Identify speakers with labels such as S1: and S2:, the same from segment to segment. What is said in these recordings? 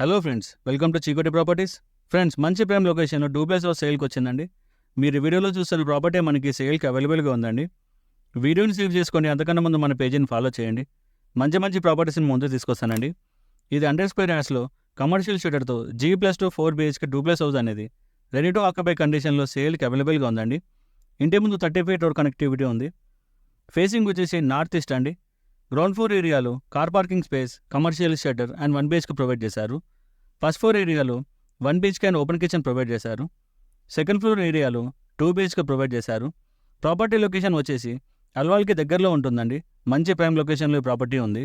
S1: Hello friends, welcome to Chikoti properties. Friends, మంచి prime లొకేషన్లో duplex house సేల్కి వచ్చిందండి. మీరు వీడియోలో చూస్తున్న ప్రాపర్టీ మనకి సేల్కి అవైలబుల్గా ఉందండి. వీడియోని సేవ్ చేసుకోండి, అంతకన్నా ముందు మన పేజీని ఫాలో చేయండి. మంచి ప్రాపర్టీస్ని ముందు తీసుకొస్తానండి. ఇది 100 స్క్వేర్ యార్డ్స్లో కమర్షియల్ షెటర్తో G+2 4 BHK డూప్లెక్స్ హౌస్ అనేది రెడీ టు ఆక్యుపై కండిషన్లో సేల్కి అవైలబుల్గా ఉందండి. ఇంటి ముందు 30 feet రోడ్ కనెక్టివిటీ ఉంది. ఫేసింగ్ వచ్చేసి నార్త్ ఈస్ట్ అండి. గ్రౌండ్ ఫ్లోర్ ఏరియాలో car parking space, commercial shutter and 1 BHK provide చేశారు. ఫస్ట్ ఫ్లోర్ ఏరియాలో 1 BHK and open kitchen provide చేశారు. సెకండ్ ఫ్లోర్ ఏరియాలో 2 BHK ప్రొవైడ్ చేశారు. ప్రాపర్టీ లొకేషన్ వచ్చేసి అల్వాల్కి దగ్గరలో ఉంటుందండి. మంచి ప్రైమ్ లొకేషన్లో ఈ ప్రాపర్టీ ఉంది.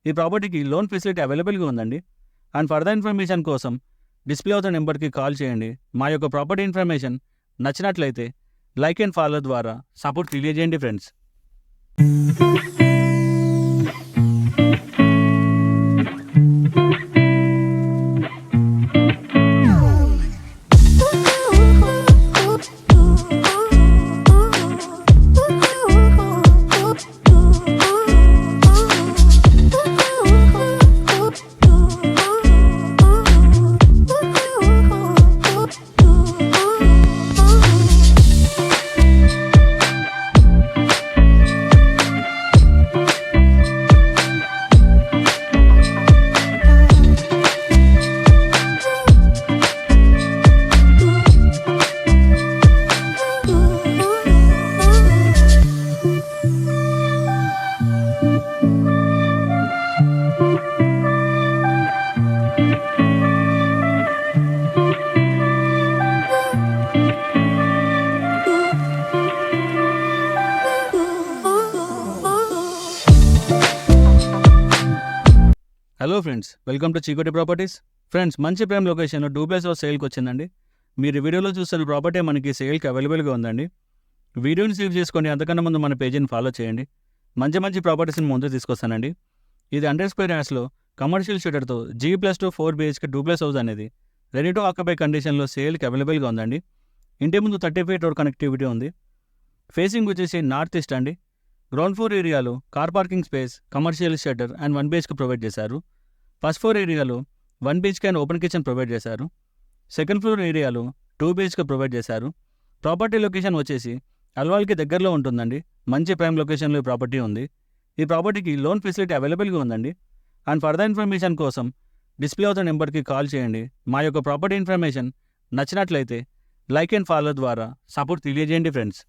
S1: ఈ ప్రాపర్టీకి లోన్ ఫెసిలిటీ అవైలబుల్గా ఉందండి. అండ్ ఫర్దర్ ఇన్ఫర్మేషన్ కోసం డిస్ప్లే అవుతున్న నెంబర్కి కాల్ చేయండి. మా యొక్క ప్రాపర్టీ ఇన్ఫర్మేషన్ నచ్చినట్లయితే లైక్ అండ్ ఫాలో ద్వారా సపోర్ట్ తెలియజేయండి friends. Hello friends, welcome to Chikoti properties. Friends, మంచి ప్రైమ్ లొకేషన్లో డూప్లెక్స్ హౌస్ సేల్కి వచ్చిందండి. మీరు వీడియోలో చూస్తున్న ప్రాపర్టీ మనకి సేల్కి అవైలబుల్గా ఉందండి. వీడియోని సేవ్ చేసుకోండి, అంతకన్నా ముందు మన పేజీని ఫాలో చేయండి. మంచి ప్రాపర్టీస్ని ముందు తీసుకొస్తానండి. ఇది 100 స్క్వేర్ యార్డ్స్లో కమర్షియల్ షెటర్తో G+2 4 BHK డూప్లెక్స్ హౌస్ అనేది రెడీ టు ఆక్యుపై కండిషన్లో సేల్కి అవైలబుల్గా ఉందండి. ఇంటి ముందు 30 feet రోడ్ కనెక్టివిటీ ఉంది. ఫేసింగ్ వచ్చేసి నార్త్ ఈస్ట్ అండి. గ్రౌండ్ ఫ్లోర్ ఏరియాలో car parking space, commercial shutter and 1 BHK provide చేశారు. ఫస్ట్ ఫ్లోర్ ఏరియాలో 1 BHK and open kitchen provide చేశారు. సెకండ్ ఫ్లోర్ ఏరియాలో 2 BHK ప్రొవైడ్ చేశారు. ప్రాపర్టీ లొకేషన్ వచ్చేసి అల్వాల్కి దగ్గరలో ఉంటుందండి. మంచి ప్రైమ్ లొకేషన్లో ఈ ప్రాపర్టీ ఉంది. ఈ ప్రాపర్టీకి లోన్ ఫెసిలిటీ అవైలబుల్గా ఉందండి. అండ్ ఫర్దర్ ఇన్ఫర్మేషన్ కోసం డిస్ప్లే అవుతున్న నెంబర్కి కాల్ చేయండి. మా యొక్క ప్రాపర్టీ ఇన్ఫర్మేషన్ నచ్చినట్లయితే లైక్ అండ్ ఫాలో ద్వారా సపోర్ట్ తెలియజేయండి ఫ్రెండ్స్.